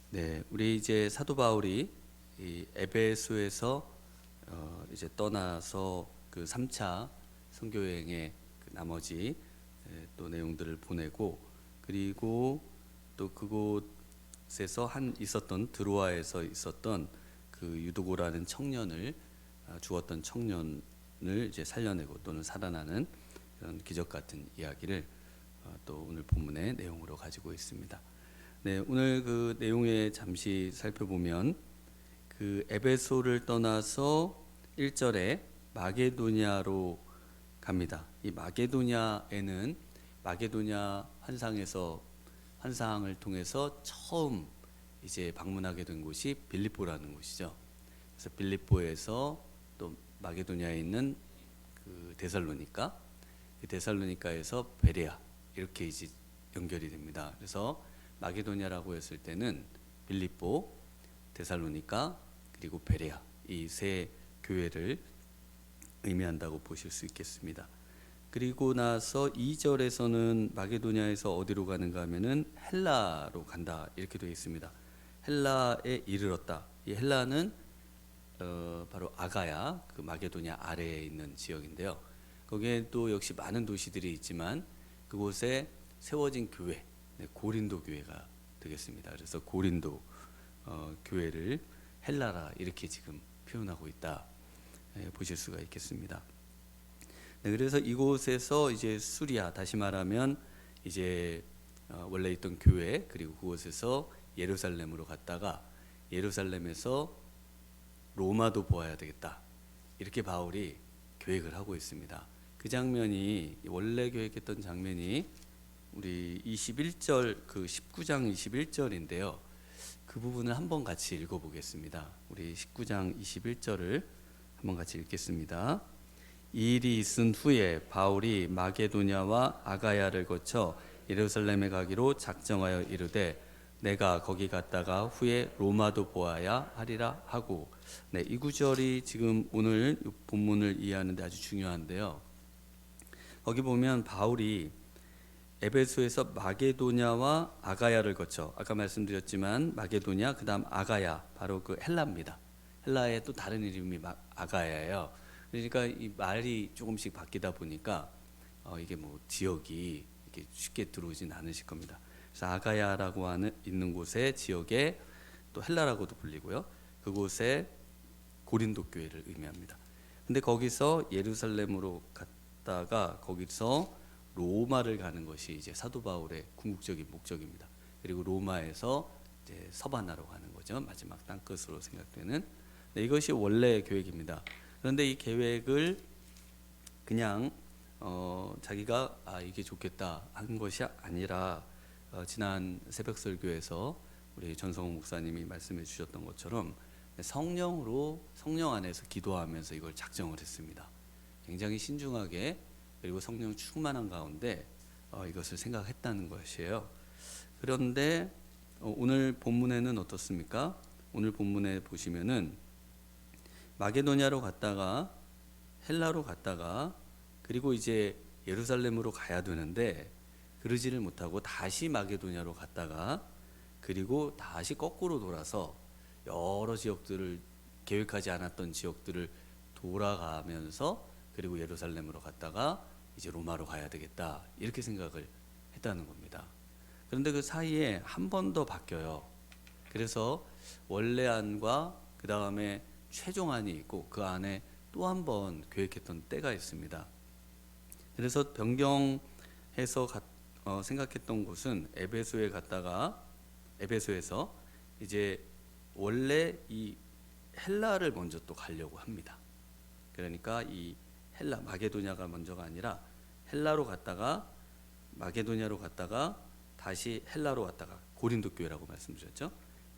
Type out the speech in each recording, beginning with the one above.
네, 우리 이제 사도 바울이 이 에베소에서 이제 떠나서 그 3차 선교 여행의 그 나머지 또 내용들을 보내고, 그리고 또 그곳에서 있었던 드로아에서 있었던 그 유두고라는 청년을 죽었던 청년을 이제 살려내고 또는 살아나는 이런 기적 같은 이야기를 또 오늘 본문의 내용으로 가지고 있습니다. 네, 오늘 그 내용에 잠시 살펴보면 그 에베소를 떠나서 1절에 마게도냐로 갑니다. 이 마게도냐에는 마게도냐 환상을 통해서 처음 이제 방문하게 된 곳이 빌립보라는 곳이죠. 그래서 빌립보에서 또 마게도냐에 있는 그 데살로니카에서 베레아, 이렇게 이제 연결이 됩니다. 그래서 마게도냐라고 했을 때는 빌립보, 데살로니카, 그리고 베레아, 이 세 교회를 의미한다고 보실 수 있겠습니다. 그리고 나서 2절에서는 마게도냐에서 어디로 가는가 하면은 헬라로 간다, 이렇게 되어 있습니다. 헬라에 이르렀다. 이 헬라는 바로 아가야, 그 마게도냐 아래에 있는 지역인데요. 거기에 또 역시 많은 도시들이 있지만 그곳에 세워진 교회, 고린도 교회가 되겠습니다. 그래서 고린도 교회를 헬라라, 이렇게 지금 표현하고 있다, 보실 수가 있겠습니다. 네, 그래서 이곳에서 이제 수리아, 다시 말하면 이제 원래 있던 교회, 그리고 그곳에서 예루살렘으로 갔다가 예루살렘에서 로마도 보아야 되겠다, 이렇게 바울이 계획을 하고 있습니다. 그 장면이, 원래 계획했던 장면이 우리 21절, 그 19장 21절인데요. 그 부분을 한번 같이 읽어보겠습니다. 우리 19장 21절을 한번 같이 읽겠습니다. 이 일이 있은 후에 바울이 마게도냐와 아가야를 거쳐 예루살렘에 가기로 작정하여 이르되 내가 거기 갔다가 후에 로마도 보아야 하리라 하고. 네, 이 구절이 지금 오늘 본문을 이해하는 데 아주 중요한데요. 거기 보면 바울이 에베소에서 마게도냐와 아가야를 거쳐, 아까 말씀드렸지만 마게도냐, 그 다음 아가야, 바로 그 헬라입니다. 헬라의 또 다른 이름이 아가야예요. 그러니까 이 말이 조금씩 바뀌다 보니까 이게 뭐 지역이 이렇게 쉽게 들어오진 않으실 겁니다. 그래서 아가야라고 있는 곳의 지역에 또 헬라라고도 불리고요. 그곳에 고린도 교회를 의미합니다. 근데 거기서 예루살렘으로 갔다가 거기서 로마를 가는 것이 이제 사도 바울의 궁극적인 목적입니다. 그리고 로마에서 이제 서바나로 가는 거죠. 마지막 땅끝으로 생각되는. 네, 이것이 원래의 계획입니다. 그런데 이 계획을 그냥 자기가 이게 좋겠다 한 것이 아니라 지난 새벽 설교에서 우리 전성호 목사님이 말씀해 주셨던 것처럼 성령 안에서 기도하면서 이걸 작정을 했습니다. 굉장히 신중하게, 그리고 성령 충만한 가운데 이것을 생각했다는 것이에요. 그런데 오늘 본문에는 어떻습니까? 오늘 본문에 보시면은 마게도냐로 갔다가 헬라로 갔다가 그리고 이제 예루살렘으로 가야 되는데 그러지를 못하고 다시 마게도냐로 갔다가 그리고 다시 거꾸로 돌아서 여러 지역들을, 계획하지 않았던 지역들을 돌아가면서 그리고 예루살렘으로 갔다가 이제 로마로 가야 되겠다, 이렇게 생각을 했다는 겁니다. 그런데 그 사이에 한 번 더 바뀌어요. 그래서 원래 안과 그 다음에 최종안이 있고 그 안에 또 한 번 계획했던 때가 있습니다. 그래서 변경해서 생각했던 곳은 에베소에 갔다가 에베소에서 이제 원래 이 헬라를 먼저 또 가려고 합니다. 그러니까 이 헬라, 마게도냐가 먼저가 아니라 헬라로 갔다가 마게도냐로 갔다가 다시 헬라로 갔다가 고린도 교회라고 말씀드렸죠.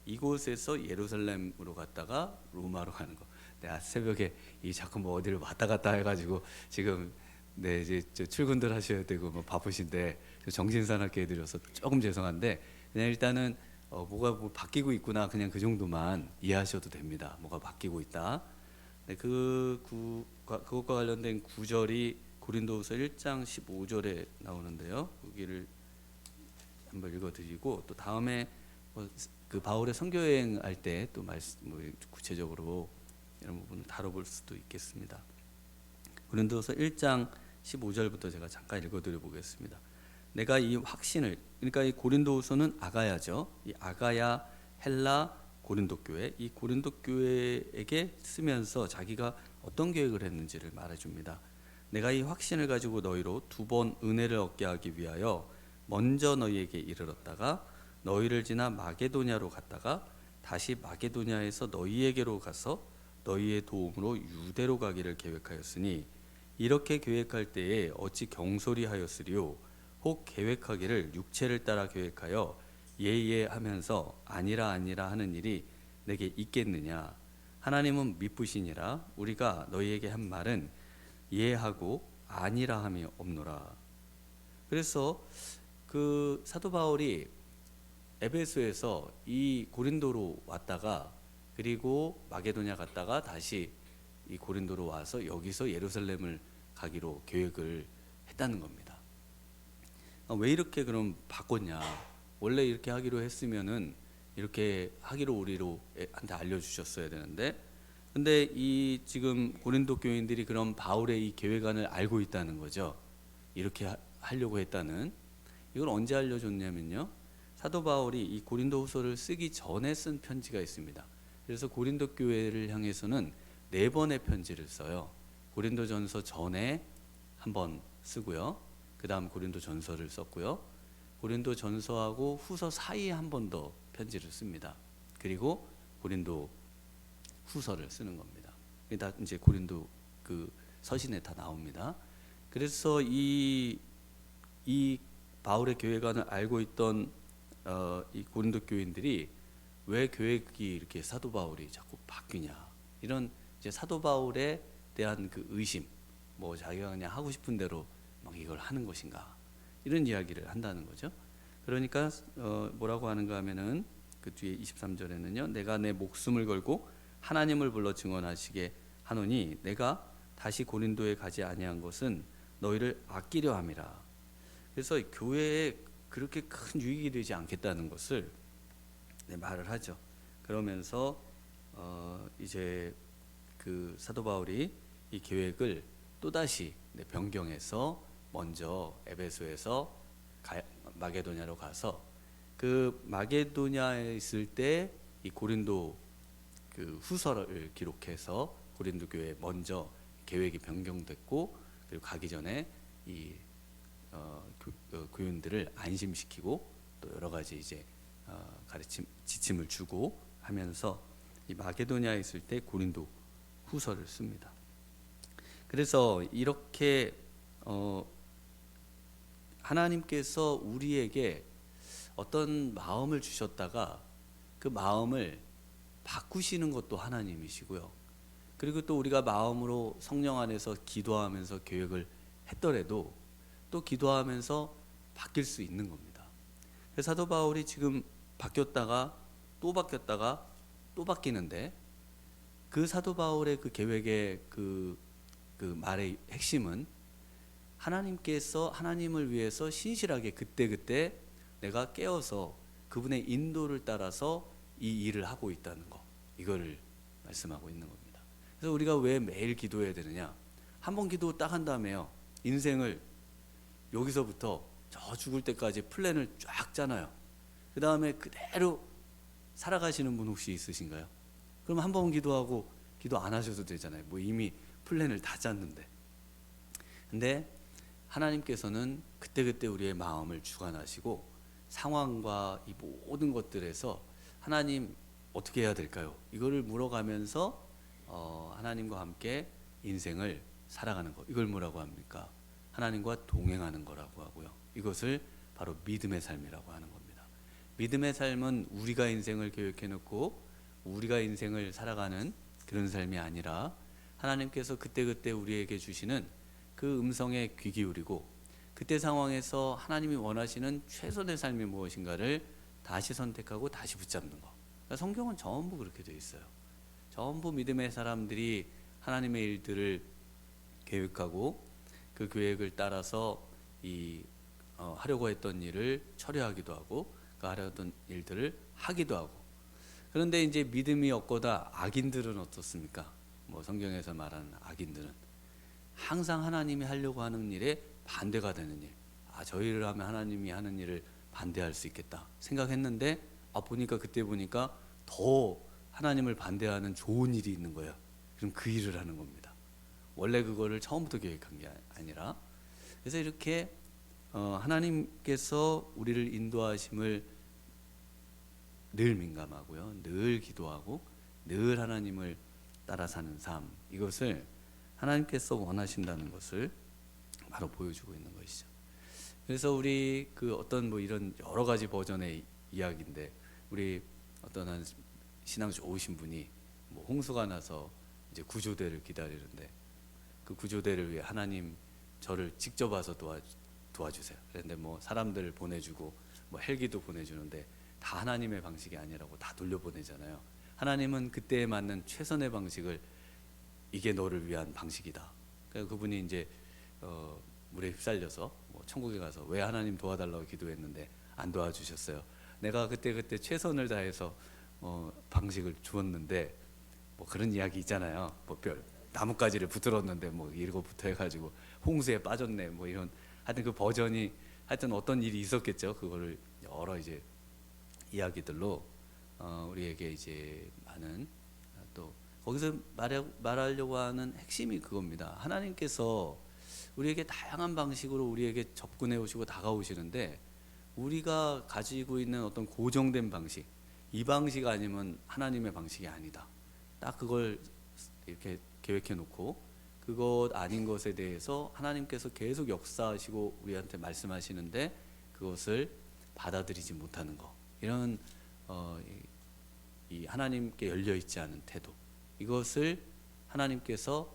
이곳에서 예루살렘으로 갔다가 로마로 가는 거. 내가 새벽에 이 자꾸 뭐 어디를 왔다 갔다 해가지고 지금 이제 출근들 하셔야 되고 뭐 바쁘신데 정신사납게 해드려서 조금 죄송한데, 그냥 일단은 뭐가 뭐 바뀌고 있구나, 그냥 그 정도만 이해하셔도 됩니다. 뭐가 바뀌고 있다. 네, 그것과 관련된 구절이 고린도후서 1장 15절에 나오는데요. 여기를 한번 읽어드리고 또 다음에 그 바울의 선교 여행할 때 또 뭐 구체적으로 이런 부분을 다뤄볼 수도 있겠습니다. 고린도서 1장 15절부터 제가 잠깐 읽어드려 보겠습니다. 내가 이 확신을, 그러니까 이 고린도후서는 아가야죠. 이 아가야, 헬라, 고린도 교회, 이 고린도 교회에게 쓰면서 자기가 어떤 계획을 했는지를 말해줍니다. 내가 이 확신을 가지고 너희로 2번 은혜를 얻게 하기 위하여 먼저 너희에게 이르렀다가 너희를 지나 마게도냐로 갔다가 다시 마게도냐에서 너희에게로 가서 너희의 도움으로 유대로 가기를 계획하였으니 이렇게 계획할 때에 어찌 경솔이하였으리요 혹 계획하기를 육체를 따라 계획하여 예예 하면서 아니라 아니라 하는 일이 내게 있겠느냐. 하나님은 미쁘시니라. 우리가 너희에게 한 말은 예하고 아니라 함이 없노라. 그래서 그 사도 바울이 에베소에서 이 고린도로 왔다가 그리고 마게도냐 갔다가 다시 이 고린도로 와서 여기서 예루살렘을 가기로 계획을 했다는 겁니다. 왜 이렇게 그럼 바꿨냐? 원래 이렇게 하기로 했으면은 이렇게 하기로 우리한테 알려주셨어야 되는데, 근데 이 지금 고린도 교인들이 그럼 바울의 이 계획안을 알고 있다는 거죠. 이렇게 하려고 했다는. 이걸 언제 알려줬냐면요, 사도 바울이 이 고린도후서를 쓰기 전에 쓴 편지가 있습니다. 그래서 고린도 교회를 향해서는 4번의 편지를 써요. 고린도전서 전에 한 번 쓰고요. 그 다음 고린도전서를 썼고요. 고린도전서하고 후서 사이에 한 번 더 편지를 씁니다. 그리고 고린도 후서를 쓰는 겁니다. 다 이제 고린도 그 서신에 다 나옵니다. 그래서 이 바울의 계획안을 알고 있던 이 고린도 교인들이 왜 계획이 이렇게 사도 바울이 자꾸 바뀌냐, 이런 이제 사도 바울에 대한 그 의심, 뭐 자기가 그냥 하고 싶은 대로 막 이걸 하는 것인가, 이런 이야기를 한다는 거죠. 그러니까 뭐라고 하는가 하면은 그 뒤에 23절에는요, 내가 내 목숨을 걸고 하나님을 불러 증언하시게 하노니 내가 다시 고린도에 가지 아니한 것은 너희를 아끼려 함이라. 그래서 교회에 그렇게 큰 유익이 되지 않겠다는 것을 말을 하죠. 그러면서 이제 그 사도 바울이 이 계획을 또다시 변경해서 먼저 에베소에서 마게도냐로 가서 그 마게도냐에 있을 때 이 고린도 그 후서를 기록해서 고린도 교회에 먼저 계획이 변경됐고, 그리고 가기 전에 이 교인들을 안심시키고 또 여러 가지 이제 가르침 지침을 주고 하면서 이 마게도냐에 있을 때 고린도 후서를 씁니다. 그래서 이렇게 하나님께서 우리에게 어떤 마음을 주셨다가 그 마음을 바꾸시는 것도 하나님이시고요. 그리고 또 우리가 마음으로 성령 안에서 기도하면서 계획을 했더라도 또 기도하면서 바뀔 수 있는 겁니다. 그래서 사도 바울이 지금 바뀌었다가 또 바뀌었다가 또 바뀌는데, 그 사도 바울의 그 계획의 그 말의 핵심은 하나님께서 하나님을 위해서 신실하게 그때그때 내가 깨어서 그분의 인도를 따라서 이 일을 하고 있다는 거, 이거를 말씀하고 있는 겁니다. 그래서 우리가 왜 매일 기도해야 되느냐? 한 번 기도 딱 한 다음에요, 인생을 여기서부터 저 죽을 때까지 플랜을 쫙 짜놔요. 그 다음에 그대로 살아가시는 분 혹시 있으신가요? 그럼 한 번 기도하고 기도 안 하셔도 되잖아요. 뭐 이미 플랜을 다 짰는데. 근데 하나님께서는 그때그때 우리의 마음을 주관하시고 상황과 이 모든 것들에서 하나님 어떻게 해야 될까요? 이거를 물어가면서 하나님과 함께 인생을 살아가는 것, 이걸 뭐라고 합니까? 하나님과 동행하는 거라고 하고요. 이것을 바로 믿음의 삶이라고 하는 겁니다. 믿음의 삶은 우리가 인생을 계획해 놓고 우리가 인생을 살아가는 그런 삶이 아니라 하나님께서 그때그때 우리에게 주시는 그 음성에 귀 기울이고 그때 상황에서 하나님이 원하시는 최선의 삶이 무엇인가를 다시 선택하고 다시 붙잡는 거. 그러니까 성경은 전부 그렇게 되어 있어요. 전부 믿음의 사람들이 하나님의 일들을 계획하고 그 계획을 따라서 하려고 했던 일을 처리하기도 하고 그 하려던 일들을 하기도 하고 그런데 이제 믿음이 없고다 악인들은 어떻습니까? 뭐 성경에서 말하는 악인들은 항상 하나님이 하려고 하는 일에 반대가 되는 일. 아, 저희를 하면 하나님이 하는 일을 반대할 수 있겠다 생각했는데, 보니까 그때 보니까 더 하나님을 반대하는 좋은 일이 있는 거예요. 그럼 그 일을 하는 겁니다. 원래 그거를 처음부터 계획한 게 아니라. 그래서 이렇게 하나님께서 우리를 인도하심을 늘 민감하고요, 늘 기도하고 늘 하나님을 따라 사는 삶, 이것을 하나님께서 원하신다는 것을 바로 보여주고 있는 것이죠. 그래서 우리 그 어떤 뭐 이런 여러 가지 버전의 이야기인데, 우리 어떤 한 신앙 좋으신 분이 뭐 홍수가 나서 이제 구조대를 기다리는데, 그 구조대를 위해 하나님 저를 직접 와서 도와주세요. 그런데 뭐 사람들을 보내주고 뭐 헬기도 보내주는데 다 하나님의 방식이 아니라고 다 돌려보내잖아요. 하나님은 그때에 맞는 최선의 방식을, 이게 너를 위한 방식이다. 그러니까 그분이 이제 물에 휩쓸려서 뭐 천국에 가서 왜 하나님 도와달라고 기도했는데 안 도와주셨어요. 내가 그때 최선을 다해서 방식을 주었는데, 뭐 그런 이야기 있잖아요. 뭐 별 나뭇가지를 붙들었는데 뭐 이거부터 해가지고 홍수에 빠졌네, 뭐 이런, 하여튼 그 버전이, 하여튼 어떤 일이 있었겠죠. 그거를 여러 이제 이야기들로 우리에게 이제 많은, 또 거기서 말하려고 하는 핵심이 그겁니다. 하나님께서 우리에게 다양한 방식으로 우리에게 접근해 오시고 다가오시는데, 우리가 가지고 있는 어떤 고정된 방식, 이 방식 아니면 하나님의 방식이 아니다, 딱 그걸 이렇게 계획해 놓고 그것 아닌 것에 대해서 하나님께서 계속 역사하시고 우리한테 말씀하시는데 그것을 받아들이지 못하는 거, 이런 이 하나님께 열려 있지 않은 태도, 이것을 하나님께서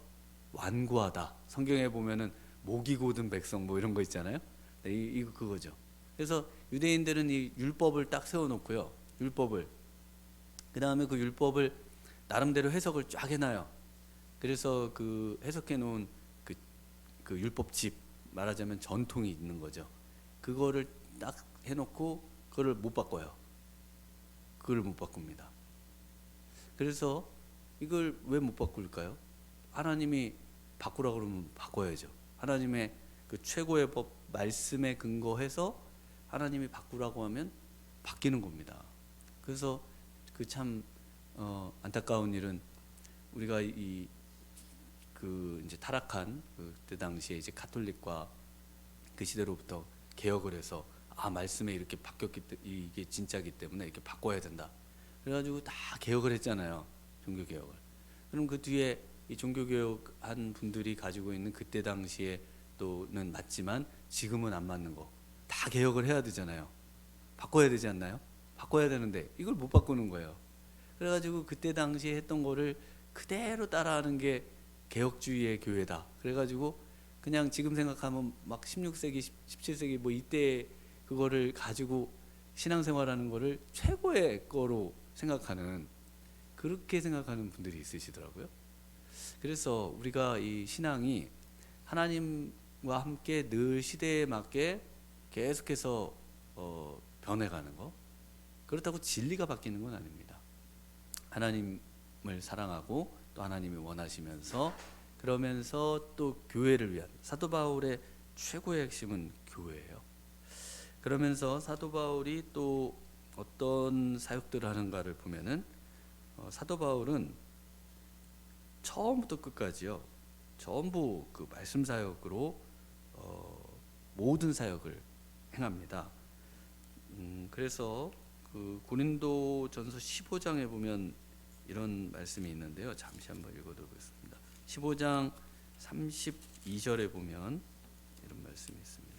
완고하다. 성경에 보면은 목이 고든 백성 뭐 이런 거 있잖아요. 이거 그거죠. 그래서 유대인들은 이 율법을 딱 세워놓고요, 율법을, 그 다음에 그 율법을 나름대로 해석을 쫙 해놔요. 그래서 그 해석해 놓은 그 율법집, 말하자면 전통이 있는 거죠. 그거를 딱 해놓고 그거를 못 바꿔요. 그걸 못 바꿉니다. 그래서 이걸 왜 못 바꿀까요? 하나님이 바꾸라고 그러면 바꿔야죠. 하나님의 그 최고의 법 말씀에 근거해서 하나님이 바꾸라고 하면 바뀌는 겁니다. 그래서 그 참 안타까운 일은, 우리가 그 이제 타락한 그때 당시에 이제 가톨릭과 그 시대로부터 개혁을 해서, 말씀에 이렇게 바뀌었기 때문에 이게 진짜기 때문에 이렇게 바꿔야 된다. 그래가지고 다 개혁을 했잖아요, 종교 개혁을. 그럼 그 뒤에 이 종교 개혁한 분들이 가지고 있는 그때 당시에 또는 맞지만 지금은 안 맞는 거 다 개혁을 해야 되잖아요. 바꿔야 되지 않나요? 바꿔야 되는데 이걸 못 바꾸는 거예요. 그래가지고 그때 당시에 했던 거를 그대로 따라하는 게 개혁주의의 교회다. 그래가지고 그냥 지금 생각하면 막 16세기, 17세기 뭐 이때 그거를 가지고 신앙생활하는 거를 최고의 거로 생각하는, 그렇게 생각하는 분들이 있으시더라고요. 그래서 우리가 이 신앙이 하나님과 함께 늘 시대에 맞게 계속해서 변해가는 거, 그렇다고 진리가 바뀌는 건 아닙니다. 하나님을 사랑하고 또 하나님이 원하시면서, 그러면서 또 교회를 위한, 사도 바울의 최고의 핵심은 교회예요. 그러면서 사도 바울이 또 어떤 사역들을 하는가를 보면은, 사도 바울은 처음부터 끝까지요, 전부 그 말씀 사역으로 모든 사역을 행합니다. 그래서 그 고린도전서 15장에 보면 이런 말씀이 있는데요. 잠시 한번 읽어드리겠습니다. 15장 32절에 보면 이런 말씀이 있습니다.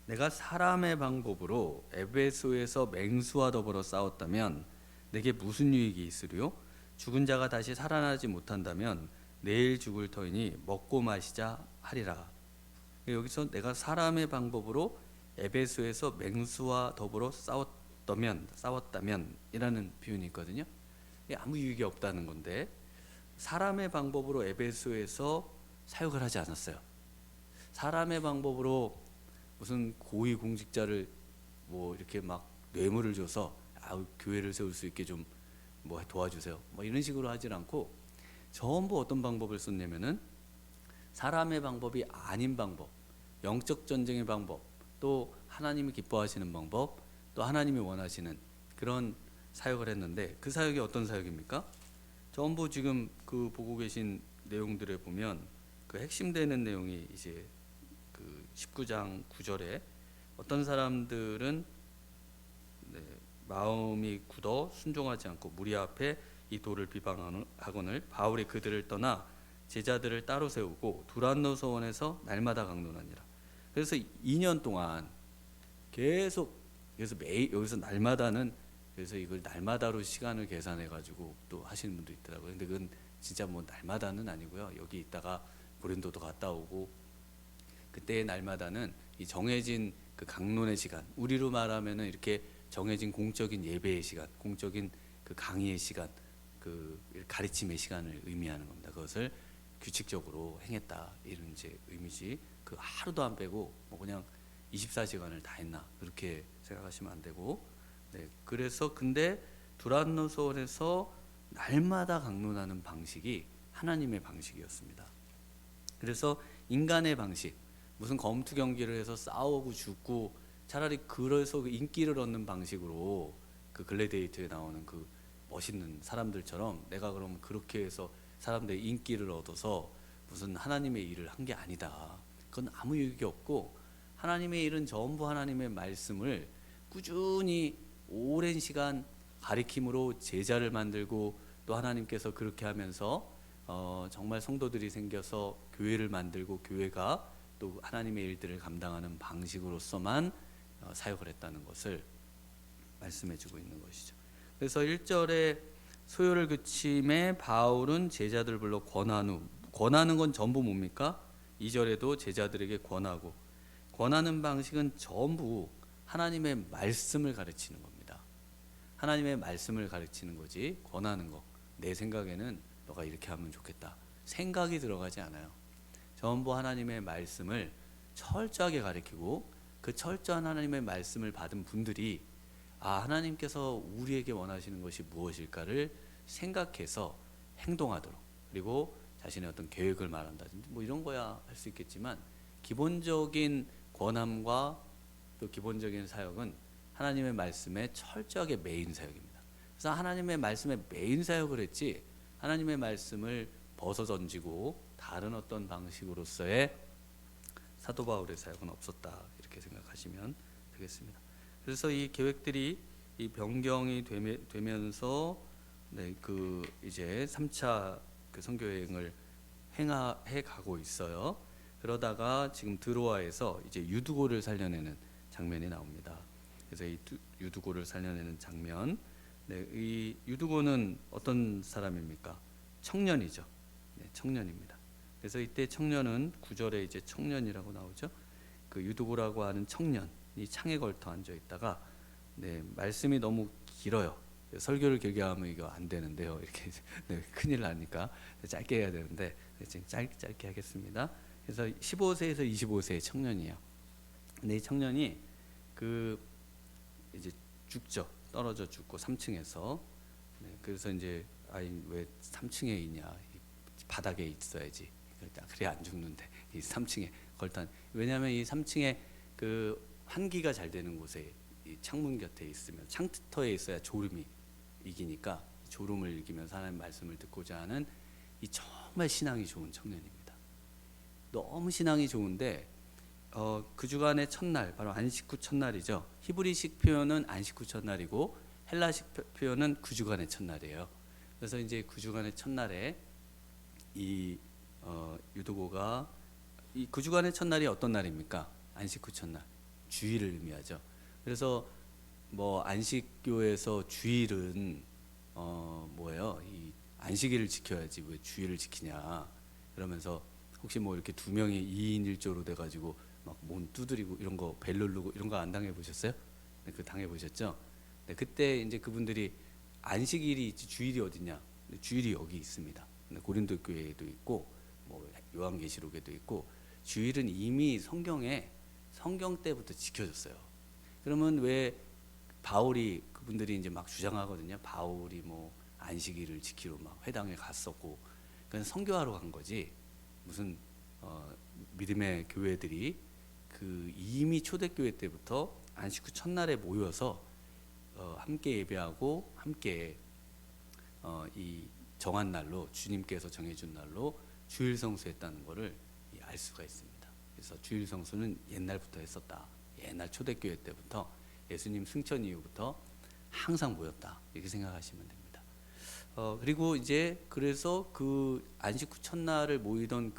내가 사람의 방법으로 에베소에서 맹수와 더불어 싸웠다면 내게 무슨 유익이 있으리요? 죽은 자가 다시 살아나지 못한다면 내일 죽을 터이니 먹고 마시자 하리라. 여기서 내가 사람의 방법으로 에베소에서 맹수와 더불어 싸웠다면 이라는 표현이 있거든요. 아무 유익이 없다는 건데, 사람의 방법으로 에베소에서 사역을 하지 않았어요. 사람의 방법으로 무슨 고위 공직자를 뭐 이렇게 막 뇌물을 줘서 교회를 세울 수 있게 좀 뭐 도와주세요. 뭐 이런 식으로 하질 않고 전부 어떤 방법을 썼냐면은 사람의 방법이 아닌 방법, 영적 전쟁의 방법, 또 하나님이 기뻐하시는 방법, 또 하나님이 원하시는 그런 사역을 했는데 그 사역이 어떤 사역입니까? 전부 지금 그 보고 계신 내용들에 보면 그 핵심되는 내용이 이제 그 19장 9절에 어떤 사람들은 마음이 굳어 순종하지 않고 무리 앞에 이 돌을 비방하거늘 바울이 그들을 떠나 제자들을 따로 세우고 두란노 소원에서 날마다 강론하니라. 그래서 2년 동안 계속 여기서 날마다는 그래서 이걸 날마다로 시간을 계산해 가지고 또 하시는 분도 있더라고요. 근데 그건 진짜 뭐 날마다는 아니고요. 여기 있다가 고린도도 갔다 오고 그때의 날마다는 이 정해진 그 강론의 시간, 우리로 말하면은 이렇게 정해진 공적인 예배의 시간, 공적인 그 강의의 시간, 그 가르침의 시간을 의미하는 겁니다. 그것을 규칙적으로 행했다 이런 이제 의미지. 그 하루도 안 빼고 뭐 그냥 24시간을 다 했나 그렇게 생각하시면 안 되고. 네, 그래서 근데 두란노서원에서 날마다 강론하는 방식이 하나님의 방식이었습니다. 그래서 인간의 방식, 무슨 검투 경기를 해서 싸우고 죽고 차라리 그래서 그 인기를 얻는 방식으로 그 글래디에이터에 나오는 그 멋있는 사람들처럼 내가 그럼 그렇게 해서 사람들의 인기를 얻어서 무슨 하나님의 일을 한 게 아니다. 그건 아무 유익이 없고 하나님의 일은 전부 하나님의 말씀을 꾸준히 오랜 시간 가리킴으로 제자를 만들고 또 하나님께서 그렇게 하면서 정말 성도들이 생겨서 교회를 만들고 교회가 또 하나님의 일들을 감당하는 방식으로서만 사역을 했다는 것을 말씀해주고 있는 것이죠. 그래서 1절에 소요를 그침에 바울은 제자들을 불러 권하는 건 전부 뭡니까? 2절에도 제자들에게 권하고 권하는 방식은 전부 하나님의 말씀을 가르치는 겁니다. 하나님의 말씀을 가르치는 거지 권하는 거 내 생각에는 너가 이렇게 하면 좋겠다 생각이 들어가지 않아요. 전부 하나님의 말씀을 철저하게 가르치고 그 철저한 하나님의 말씀을 받은 분들이 하나님께서 우리에게 원하시는 것이 무엇일까를 생각해서 행동하도록, 그리고 자신의 어떤 계획을 말한다든지 뭐 이런 거야 할 수 있겠지만 기본적인 권함과 또 기본적인 사역은 하나님의 말씀에 철저하게 매인 사역입니다. 그래서 하나님의 말씀에 매인 사역을 했지 하나님의 말씀을 벗어 던지고 다른 어떤 방식으로서의 사도 바울의 사역은 없었다 이렇게 생각하시면 되겠습니다. 그래서 이 계획들이 이 변경이 되면서 그 이제 3차 그 선교 여행을 해 가고 있어요. 그러다가 지금 드로아에서 이제 유두고를 살려내는 장면이 나옵니다. 그래서 이 유두고를 살려내는 장면, 이 유두고는 어떤 사람입니까? 청년이죠. 청년입니다. 그래서 이때 청년은 9절에 이제 청년이라고 나오죠. 그 유두고라고 하는 청년이 창에 걸터 앉아 있다가 말씀이 너무 길어요. 설교를 길게 하면 이거 안 되는데요. 이렇게 큰일 나니까 짧게 해야 되는데 지금 짧게 하겠습니다. 그래서 15세에서 25세의 청년이에요. 근데 이 청년이 그 이제 죽죠. 떨어져 죽고 3층에서. 그래서 이제 왜 3층에 있냐? 바닥에 있어야지. 그래 안 죽는데 이 3층에 걸터. 왜냐하면 이 3층에 그 환기가 잘 되는 곳에 이 창문 곁에 있으면 창터에 있어야 졸음이 이기니까 졸음을 이기면서 하나님 말씀을 듣고자 하는 이 정말 신앙이 좋은 청년입니다. 너무 신앙이 좋은데 그 주간의 첫날 바로 안식 후 첫날이죠. 히브리식 표현은 안식 후 첫날이고 헬라식 표현은 그 주간의 첫날이에요. 그래서 이제 그 주간의 첫날에 이 유두고가 이 그 주간의 첫날이 어떤 날입니까? 안식 후 첫날, 주일을 의미하죠. 그래서 뭐 안식교에서 주일은 뭐예요? 이 안식일을 지켜야지 왜 주일을 지키냐? 그러면서 혹시 뭐 이렇게 두 명이 2인 1조로 돼가지고 막 몸 두드리고 이런 거 벨 누르고 이런 거 안 당해 보셨어요? 그 당해 보셨죠? 그때 이제 그분들이 안식일이 주일이 어디냐? 주일이 여기 있습니다. 고린도 교회에도 있고 뭐 요한계시록에도 있고 주일은 이미 성경 때부터 지켜졌어요. 그러면 왜 바울이 그분들이 이제 막 주장하거든요. 바울이 뭐 안식일을 지키러 막 회당에 갔었고, 그건 선교하러 간 거지. 무슨 믿음의 교회들이 그 이미 초대교회 때부터 안식 후 첫날에 모여서 함께 예배하고 함께 이 정한 날로 주님께서 정해준 날로 주일 성수했다는 것을 알 수가 있습니다. 그래서 주일 성수는 옛날부터 했었다. 옛날 초대교회 때부터 예수님 승천 이후부터 항상 모였다. 이렇게 생각하시면 됩니다. 그리고 이제 그래서 그 안식 후 첫날을 모이던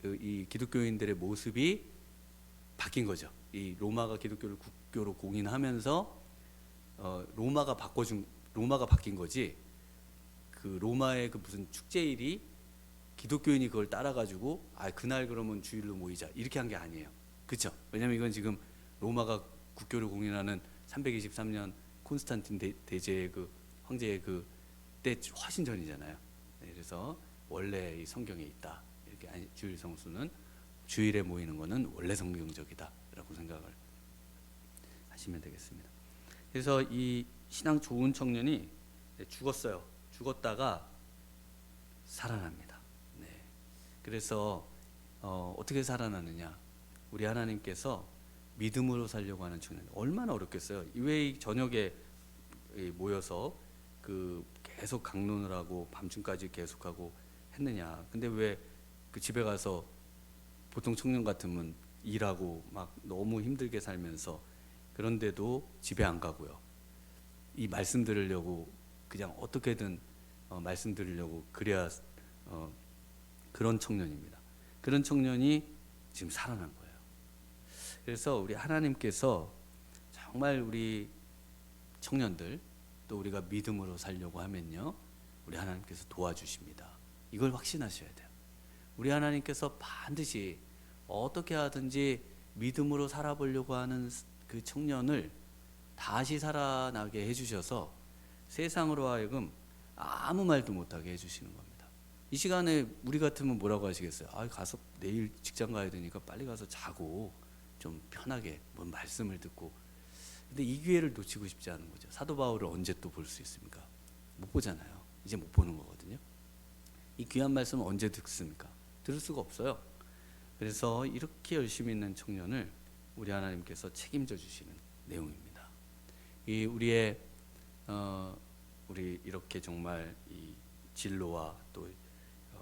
이 기독교인들의 모습이 바뀐 거죠. 이 로마가 기독교를 국교로 공인하면서 로마가 바뀐 거지. 그 로마의 그 무슨 축제일이 기독교인이 그걸 따라가지고 그날 그러면 주일로 모이자 이렇게 한 게 아니에요. 그렇죠? 왜냐하면 이건 지금 로마가 국교를 공인하는 323년 콘스탄틴 대제의 그 황제의 그 때 훨씬 전이잖아요. 네, 그래서 원래 이 성경에 있다. 이렇게 주일 성수는 주일에 모이는 것은 원래 성경적이다라고 생각을 하시면 되겠습니다. 그래서 이 신앙 좋은 청년이 죽었어요. 죽었다가 살아납니다. 네. 그래서 어떻게 살아나느냐? 우리 하나님께서 믿음으로 살려고 하는 청년 얼마나 어렵겠어요. 왜 저녁에 모여서 그 계속 강론을 하고 밤중까지 계속하고 했느냐? 근데 왜 그 집에 가서 보통 청년 같으면 일하고 막 너무 힘들게 살면서 그런데도 집에 안 가고요. 이 말씀 들으려고 그냥 어떻게든 말씀 들으려고 그래야 그런 청년입니다. 그런 청년이 지금 살아난 거예요. 그래서 우리 하나님께서 정말 우리 청년들 또 우리가 믿음으로 살려고 하면요, 우리 하나님께서 도와주십니다. 이걸 확신하셔야 돼요. 우리 하나님께서 반드시 어떻게 하든지 믿음으로 살아보려고 하는 그 청년을 다시 살아나게 해주셔서 세상으로 하여금 아무 말도 못하게 해주시는 겁니다. 이 시간에 우리 같으면 뭐라고 하시겠어요? 가서 내일 직장 가야 되니까 빨리 가서 자고 좀 편하게 뭔 말씀을 듣고. 근데 이 기회를 놓치고 싶지 않은 거죠. 사도 바울을 언제 또 볼 수 있습니까? 못 보잖아요. 이제 못 보는 거거든요. 이 귀한 말씀을 언제 듣습니까? 들을 수가 없어요. 그래서 이렇게 열심히 있는 청년을 우리 하나님께서 책임져 주시는 내용입니다. 이 우리 이렇게 정말 이 진로와 또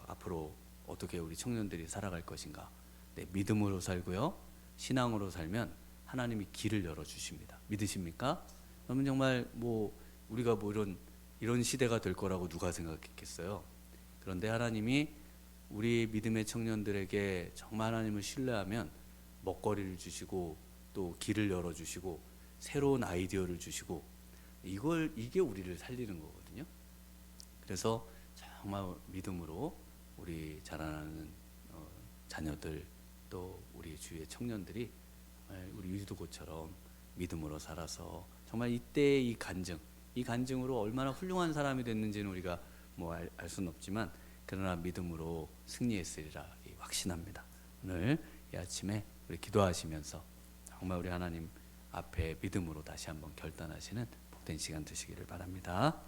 앞으로 어떻게 우리 청년들이 살아갈 것인가. 네, 믿음으로 살고요, 신앙으로 살면 하나님이 길을 열어 주십니다. 믿으십니까? 그러면 정말 뭐 우리가 뭐 이런 시대가 될 거라고 누가 생각했겠어요? 그런데 하나님이 우리 믿음의 청년들에게 정말 하나님을 신뢰하면 먹거리를 주시고 또 길을 열어 주시고 새로운 아이디어를 주시고 이게 우리를 살리는 거거든요. 그래서 정말 믿음으로 우리 자라나는 자녀들 또 우리 주위의 청년들이 정말 우리 유두고처럼 믿음으로 살아서 정말 이때의 이 간증으로 얼마나 훌륭한 사람이 됐는지는 우리가 뭐 알 수는 없지만 그러나 믿음으로 승리했으리라 확신합니다. 오늘 이 아침에 우리 기도하시면서 정말 우리 하나님 앞에 믿음으로 다시 한번 결단하시는 복된 시간 되시기를 바랍니다.